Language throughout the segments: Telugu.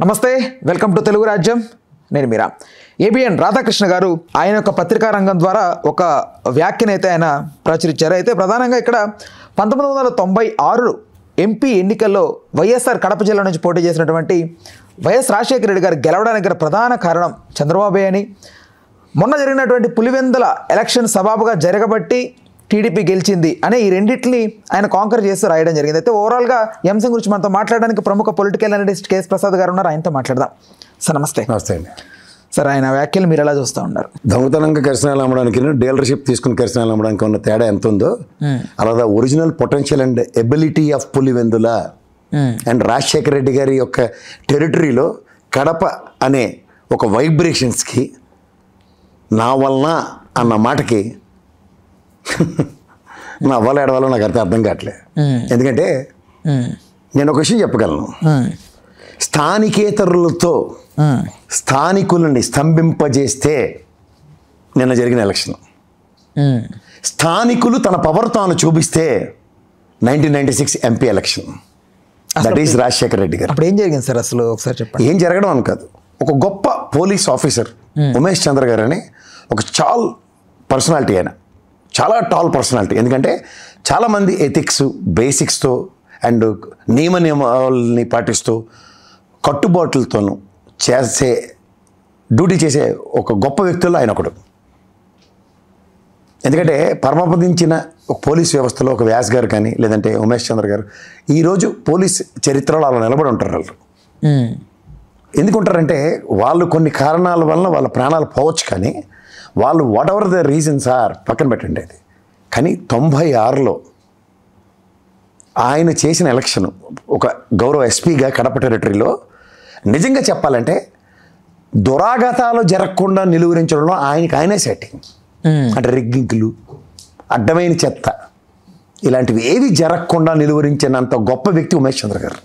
నమస్తే, వెల్కమ్ టు తెలుగు రాజ్యం. నేను మీరా. ఏబిఎన్ రాధాకృష్ణ గారు ఆయన యొక్క పత్రికా రంగం ద్వారా ఒక వ్యాఖ్యనైతే ఆయన ప్రచురించారు. అయితే ప్రధానంగా ఇక్కడ 1996 ఎంపీ ఎన్నికల్లో వైఎస్ఆర్ కడప జిల్లా నుంచి పోటీ చేసినటువంటి వైఎస్ రాజశేఖర రెడ్డి గారు గెలవడానికి గల ప్రధాన కారణం చంద్రబాబు అని, మొన్న జరిగినటువంటి పులివెందుల ఎలక్షన్ సబాబుగా జరగబట్టి టీడీపీ గెలిచింది అనే ఈ రెండింటిని ఆయన కాంకర్ చేస్తూ రాయడం జరిగింది. అయితే ఓవరాల్గా ఈ అంశం గురించి మనతో మాట్లాడడానికి ప్రముఖ పొలిటికల్ అనలిస్ట్ కేఎస్ ప్రసాద్ గారు ఉన్నారు. ఆయనతో మాట్లాడదాం. సార్ నమస్తే. నమస్తే అండి. సార్, ఆయన వ్యాఖ్యలు మీరు ఎలా చూస్తూ ఉన్నారు? దొంగతనంగా కిరసనాలు అమ్మడానికి డీలర్షిప్ తీసుకుని కిరసనాలు అమ్మడానికి ఉన్న తేడా ఎంత ఉందో అలాగా original potential and ability of Pulivendula and Rajasekhara Reddy గారి యొక్క టెరిటరీలో కడప అనే ఒక వైబ్రేషన్స్కి నా వలన అన్న మాటకి నా వల్ల ఏడవాలో నాకు అర్థం కావట్లేదు. ఎందుకంటే నేను ఒక విషయం చెప్పగలను. స్థానికేతరులతో స్థానికులని స్తంభింపజేస్తే నిన్న జరిగిన ఎలక్షన్, స్థానికులు తన పవర్ తాను చూపిస్తే 1996 MP election, that is Rajasekhara Reddy గారు. అప్పుడు ఏం జరిగింది సార్ అసలు ఒకసారి చెప్పండి. ఏం జరగడం అని కాదు, ఒక గొప్ప పోలీస్ ఆఫీసర్ ఉమేష్ చంద్ర గారు అని ఒక పర్సనాలిటీ, ఆయన చాలా టాల్ పర్సనాలిటీ. ఎందుకంటే చాలామంది ఎథిక్స్ బేసిక్స్తో అండ్ నియమాలని పాటిస్తూ కట్టుబాట్లతోనూ డ్యూటీ చేసే ఒక గొప్ప వ్యక్తుల్లో ఆయన ఒకడు. ఎందుకంటే పరమపదించిన ఒక పోలీస్ వ్యవస్థలో ఒక వ్యాస్ గారు కానీ లేదంటే ఉమేష్ చంద్ర గారు ఈరోజు పోలీస్ చరిత్రలో అలా నిలబడి ఉంటారు. వాళ్ళు ఎందుకుంటారంటే వాళ్ళు కొన్ని కారణాల వలన వాళ్ళ ప్రాణాలు పోవచ్చు, కానీ వాళ్ళు whatever the reasons are పక్కన పెట్టండి అది. కానీ 96లో ఆయన చేసిన ఎలక్షన్ ఒక గౌరవ ఎస్పీగా కడప టెరిటరీలో నిజంగా చెప్పాలంటే దురాఘాతాలు జరగకుండా నిలువరించడంలో ఆయనే సెట్టింగ్. అంటే రిగ్గింగ్లు, అడ్డమైన చెత్త, ఇలాంటివి ఏవి జరగకుండా నిలువరించినంత గొప్ప వ్యక్తి ఉమేష్ చంద్ర గారు.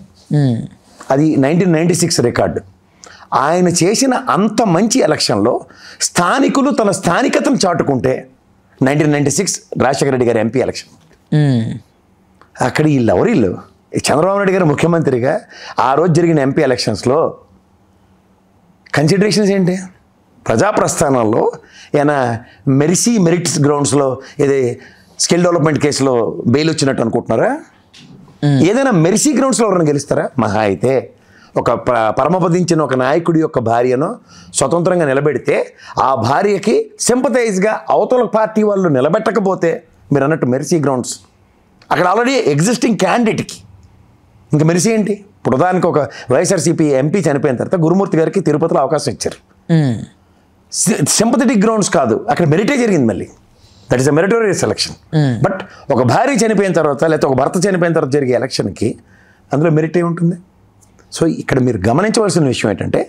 అది 1996 రికార్డు. ఆయన చేసిన అంత మంచి ఎలక్షన్లో స్థానికులు తన స్థానికతను చాటుకుంటే 1996 రాజశేఖర రెడ్డి గారి ఎంపీ ఎలక్షన్. అక్కడ వీళ్ళు చంద్రబాబు నాయుడు గారు ముఖ్యమంత్రిగా ఆ రోజు జరిగిన ఎంపీ ఎలక్షన్స్లో కన్సిడరేషన్స్ ఏంటి? ప్రజాప్రస్థానంలో ఆయన మెరిట్స్ గ్రౌండ్స్లో ఏదే స్కిల్ డెవలప్మెంట్ కేసులో బెయిల్ వచ్చినట్టు అనుకుంటున్నారా? ఏదైనా మెరిసీ గ్రౌండ్స్లో ఎవరైనా గెలుస్తారా? మహా అయితే ఒక పరమపదించిన ఒక నాయకుడి యొక్క భార్యను స్వతంత్రంగా నిలబెడితే ఆ భార్యకి సింపథైజ్గా అవతల పార్టీ వాళ్ళు నిలబెట్టకపోతే మీరు అన్నట్టు మెరిసీ గ్రౌండ్స్, అక్కడ ఆల్రెడీ ఎగ్జిస్టింగ్ క్యాండిడేట్కి ఇంకా మెరిసీ ఏంటి? ఇప్పుడు ఉదాహరణకి ఒక వైఎస్ఆర్సీపీ ఎంపీ చనిపోయిన తర్వాత గురుమూర్తి గారికి తిరుపతిలో అవకాశం ఇచ్చారు. సింపథెటిక్ గ్రౌండ్స్ కాదు, అక్కడ మెరిటే జరిగింది. మళ్ళీ that is a meritorious election. But ఒక భార్య చనిపోయిన తర్వాత లేకపోతే ఒక భర్త చనిపోయిన తర్వాత జరిగే ఎలక్షన్కి అందులో మెరిట్ ఏముంటుంది? సో ఇక్కడ మీరు గమనించవలసిన విషయం ఏంటంటే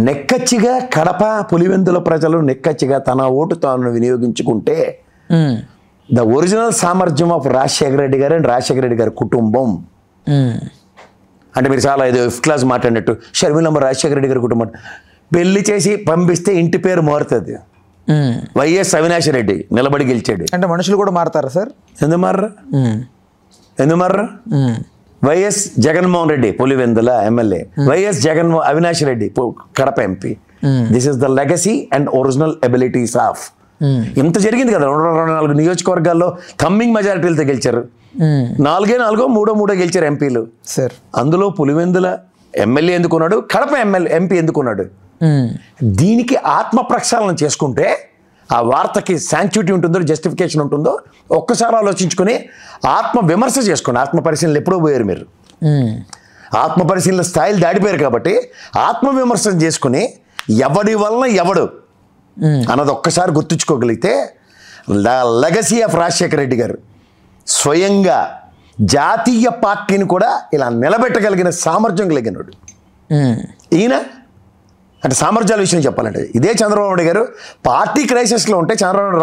నెక్కచ్చిగా కడప పులివెందుల ప్రజలు నెక్కచ్చిగా తన ఓటు తాను వినియోగించుకుంటే ద ఒరిజినల్ సామర్థ్యం ఆఫ్ రాజశేఖర రెడ్డి గారు అండ్ రాజశేఖర రెడ్డి గారి కుటుంబం. అంటే మీరు చాలా ఏదో ఫిఫ్త్ క్లాస్ మాట్లాడినట్టు షర్మిలమ్మ రాజశేఖర రెడ్డి గారి కుటుంబం పెళ్లి చేసి పంపిస్తే ఇంటి పేరు మారుతుంది. వైఎస్ అవినాష్ రెడ్డి నిలబడి గెలిచాడు అంటే మనుషులు కూడా మారుతారా సార్? ఎందుకు మారరా? YS Jaganmohan Reddy Pulivendula MLA, YS Avinash Reddy Kadapa MP. This is the legacy and original abilities of. ఇంత జరిగింది కదా, 224 నియోజకవర్గాల్లో థమ్మింగ్ మెజారిటీలతో గెలిచారు. 4 3 గెలిచారు ఎంపీలు. సార్ అందులో పులివెందుల ఎమ్మెల్యే ఎందుకున్నాడు, కడప ఎంపీ ఎందుకున్నాడు? దీనికి ఆత్మ ప్రక్షాళన చేసుకుంటే ఆ వార్తకి శాంక్చుటీ ఉంటుందో జస్టిఫికేషన్ ఉంటుందో ఒక్కసారి ఆలోచించుకొని ఆత్మ విమర్శ చేసుకోండి. ఆత్మ పరిశీలనలు ఎప్పుడో పోయారు మీరు. ఆత్మ పరిశీలన స్థాయిలు దాడిపోయారు కాబట్టి ఆత్మ విమర్శన చేసుకుని ఎవడి వలన ఎవడు అన్నది ఒక్కసారి గుర్తుంచుకోగలిగితే the legacy of Rajasekhara Reddy garu స్వయంగా జాతీయ పార్టీని కూడా ఇలా నిలబెట్టగలిగిన సామర్థ్యం కలిగినాడు ఈయన. అంటే సామర్థ్యాల విషయం చెప్పాలంటే ఇదే చంద్రబాబు నాయుడు గారు పార్టీ క్రైసిస్లో ఉంటే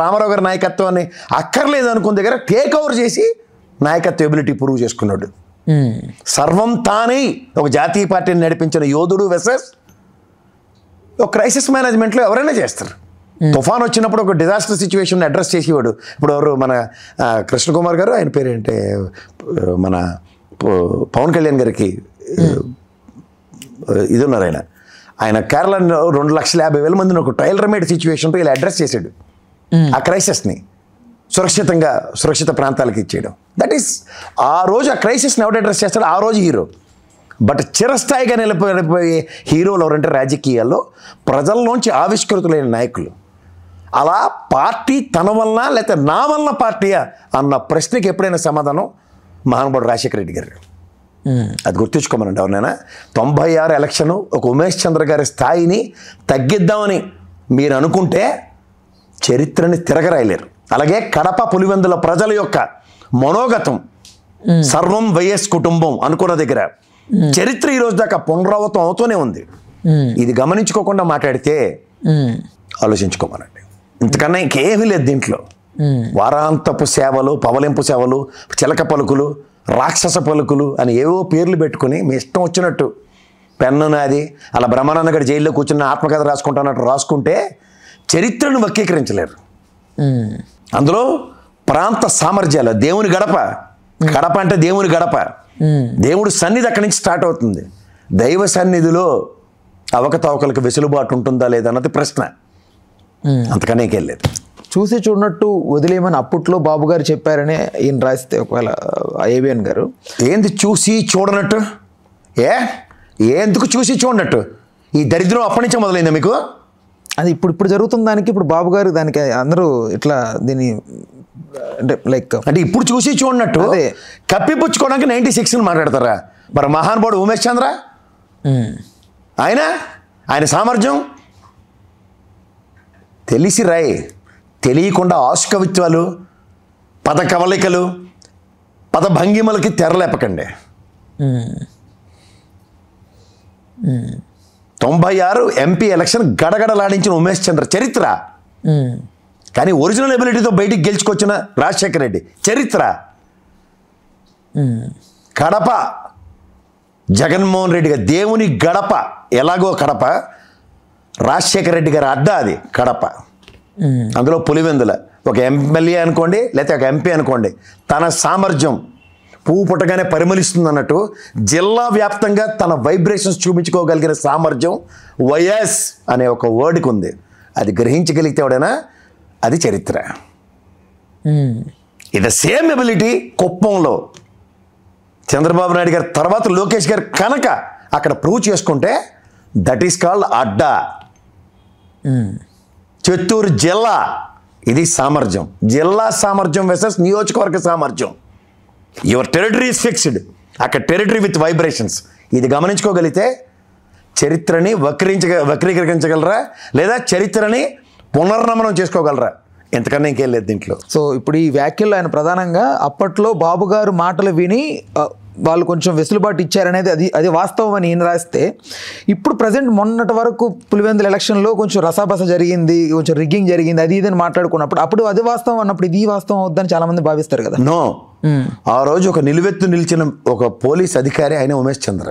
రామారావు గారి నాయకత్వాన్ని అక్కర్లేదు అనుకున్న దగ్గర టేక్ ఓవర్ చేసి నాయకత్వ ఎబిలిటీ ప్రూవ్ చేసుకున్నాడు. సర్వం తానే ఒక జాతీయ పార్టీని నడిపించిన యోధుడు వెసెస్ ఒక క్రైసిస్ మేనేజ్మెంట్లో ఎవరైనా చేస్తారు. తుఫాన్ వచ్చినప్పుడు ఒక డిజాస్టర్ సిచ్యువేషన్ అడ్రస్ చేసేవాడు. ఇప్పుడు ఎవరు మన కృష్ణకుమార్ గారు, ఆయన పేరు ఏంటంటే మన పవన్ కళ్యాణ్ గారికి ఇది ఉన్నారు ఆయన కేరళలో 2,50,000 మందిని ఒక టైలర్ మేడ్ సిచ్యువేషన్తో ఇలా అడ్రస్ చేశాడు ఆ క్రైసిస్ని సురక్షిత ప్రాంతాలకు ఇచ్చేయడం. దట్ ఈస్ ఆ రోజు ఆ క్రైసిస్ని ఎవరు అడ్రస్ చేస్తాడో ఆ రోజు హీరో. బట్ చిరస్థాయిగా నిలిపోయే హీరోలు ఎవరంటే రాజకీయాల్లో ప్రజల్లోంచి ఆవిష్కృతులైన నాయకులు. అలా పార్టీ తన వలన లేకపోతే నా వలన పార్టీయా అన్న ప్రశ్నకి ఎప్పుడైనా సమాధానం మహానుభావుడు రాజశేఖర రెడ్డి గారు. అది గుర్తుంచుకోమనండి ఎవరినైనా. 96 ఎలక్షన్ ఒక ఉమేష్ చంద్ర గారి స్థాయిని తగ్గిద్దామని మీరు అనుకుంటే చరిత్రని తిరగరాయలేరు. అలాగే కడప పులివెందుల ప్రజల యొక్క మనోగతం సర్వం వైఎస్ కుటుంబం అనుకున్న దగ్గర చరిత్ర ఈ రోజు దాకా పునరావృతం అవుతూనే ఉంది. ఇది గమనించుకోకుండా మాట్లాడితే ఆలోచించుకోమనండి. ఇంతకన్నా ఇంకేమీ లేదు దీంట్లో. వారాంతపు సేవలు, పవలింపు సేవలు, చిలక పలుకులు, రాక్షస పలుకులు అని ఏవో పేర్లు పెట్టుకుని మీ ఇష్టం వచ్చినట్టు పెన్ను నాది అలా బ్రహ్మానంద గారి జైల్లో కూర్చున్న ఆత్మకథ రాసుకుంటున్నట్టు రాసుకుంటే చరిత్రను వక్రీకరించలేరు. అందులో ప్రాంత సామర్థ్యాలు, దేవుని గడప, గడప అంటే దేవుని గడప, దేవుడు సన్నిధి అక్కడి నుంచి స్టార్ట్ అవుతుంది. దైవ సన్నిధిలో అవకతవకలకు వెసులుబాటు ఉంటుందా లేదా అన్నది ప్రశ్న. అంతకనే వెళ్ళలేదు. చూసి చూడనట్టు వదిలేయమని అప్పట్లో బాబు గారు చెప్పారని ఈయన రాస్తే ఒకవేళ ఏబిఎన్ గారు ఏంది చూసి చూడనట్టు? ఎందుకు చూసి చూడనట్టు? ఈ దరిద్రం అప్పటి నుంచే మొదలైందా మీకు? అది ఇప్పుడు జరుగుతున్న దానికి ఇప్పుడు బాబు గారు దానికి అందరూ ఇట్లా దీన్ని అంటే ఇప్పుడు చూసి చూడనట్టు అదే కప్పిపుచ్చుకోవడానికి 96 మాట్లాడతారా? మరి మహానుభావుడు ఉమేష్ చంద్ర ఆయన సామర్థ్యం తెలిసి రాయి, తెలియకుండా ఆశుకవిత్వాలు, పద కవలికలు, పద భంగిమలకి తెరలేపకండి. 96 ఎంపీ ఎలక్షన్ గడగడలాడించిన ఉమేష్ చంద్ర చరిత్ర. కానీ ఒరిజినల్ ఎబిలిటీతో బయటికి గెలుచుకొచ్చిన రాజశేఖర రెడ్డి చరిత్ర. కడప జగన్మోహన్ రెడ్డి గారు దేవుని గడప, ఎలాగో కడప రాజశేఖర రెడ్డి గారి అడ్డా అది కడప. అందులో పులివెందుల ఒక ఎమ్మెల్యే అనుకోండి లేకపోతే ఒక ఎంపీ అనుకోండి, తన సామర్థ్యం పువ్వు పుట్టగానే పరిమళిస్తుంది అన్నట్టు జిల్లా వ్యాప్తంగా తన వైబ్రేషన్స్ చూపించుకోగలిగిన సామర్థ్యం వైఎస్ అనే ఒక వర్డ్కి ఉంది. అది గ్రహించగలిగితే ఎవడైనా అది చరిత్ర. ఇది సేమ్ ఎబిలిటీ కుప్పంలో చంద్రబాబు నాయుడు గారి తర్వాత లోకేష్ గారు కనుక అక్కడ ప్రూవ్ చేసుకుంటే దట్ ఈస్ కాల్డ్ అడ్డా. చిత్తూరు జిల్లా ఇది సామర్థ్యం, జిల్లా సామర్థ్యం వర్సెస్ నియోజకవర్గ సామర్థ్యం. యువర్ టెరిటరీ ఈస్ ఫిక్స్డ్, అక్కడ టెరిటరీ విత్ వైబ్రేషన్స్. ఇది గమనించుకోగలిగితే చరిత్రని వక్రీకరించగలరా లేదా చరిత్రని పునర్నమనం చేసుకోగలరా? ఎంతకన్నా ఇంకేం లేదు దీంట్లో. సో ఇప్పుడు ఈ వ్యాఖ్యలు ఆయన ప్రధానంగా అప్పట్లో బాబు గారు మాటలు విని వాళ్ళు కొంచెం వెసులుబాటు ఇచ్చారనేది అది వాస్తవం అని ఈయన రాస్తే, ఇప్పుడు ప్రజెంట్ మొన్నటి వరకు పులివెందుల ఎలక్షన్లో కొంచెం రసాబస జరిగింది, కొంచెం రిగ్గింగ్ జరిగింది, అది ఇదని మాట్లాడుకున్నప్పుడు అప్పుడు అది వాస్తవం అన్నప్పుడు ఇది వాస్తవం అవుద్దని చాలా మంది భావిస్తారు కదా. నో, ఆ రోజు ఒక నిలువెత్తు నిలిచిన ఒక పోలీస్ అధికారి ఆయన ఉమేష్ చంద్ర.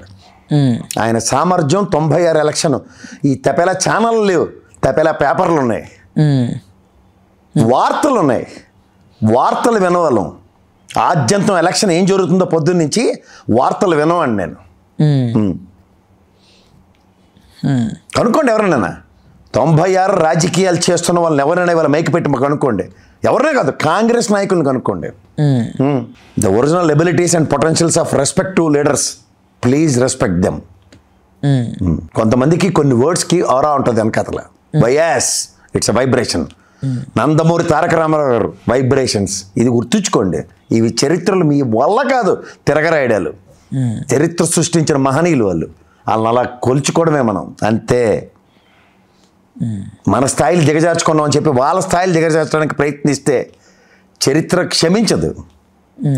ఆయన సామర్థ్యం 96 ఎలక్షన్. ఈ తపేలా ఛానళ్ళు లేవు, తపేలా పేపర్లు ఉన్నాయి, వార్తలు ఉన్నాయి, వార్తలు వినవాళ్ళం. ఆద్యంతం ఎలక్షన్ ఏం జరుగుతుందో పొద్దున్న నుంచి వార్తలు వినవండి నేను. కనుక్కోండి ఎవరైనా 96 రాజకీయాలు చేస్తున్న వాళ్ళని ఎవరైనా వాళ్ళ మైకి పెట్టి కనుక్కోండి. ఎవరినే కాదు, కాంగ్రెస్ నాయకులను కనుక్కోండి. The original abilities and potentials of respective leaders, please respect them. కొంతమందికి కొన్ని వర్డ్స్కి ఆరా ఉంటుంది వెనకాతల. YS it's a vibration. Nandamuri Taraka Ramarao garu vibrations. ఇది గుర్తుంచుకోండి. ఇవి చరిత్రలు మీ వల్ల కాదు తిరగరాయడాలు. చరిత్ర సృష్టించిన మహనీయులు వాళ్ళు. వాళ్ళని అలా కొలుచుకోవడమే మనం, అంతే. మన స్థాయిలు దిగజార్చుకున్నాం అని చెప్పి వాళ్ళ స్థాయిలు దిగజార్చడానికి ప్రయత్నిస్తే చరిత్ర క్షమించదు.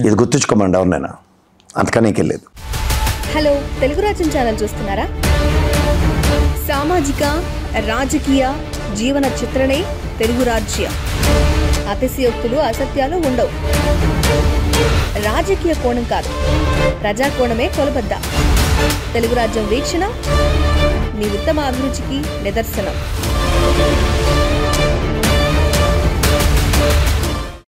ఇది గుర్తుంచుకోమండి ఎవరినైనా. అంతకనే వెళ్ళలేదు. హలో, తెలుగు రాజ్యం ఛానల్ చూస్తున్నారా? సామాజిక రాజకీయ జీవన చిత్రణే తెలుగు రాజ్యం. అతిశయోక్తులు అసత్యాలు ఉండవు. రాజకీయ కోణం కాదు, ప్రజా కోణమే కొలబద్ద. తెలుగు రాజ్యం వీక్షణ మీ ఉత్తమ అభిరుచికి నిదర్శనం.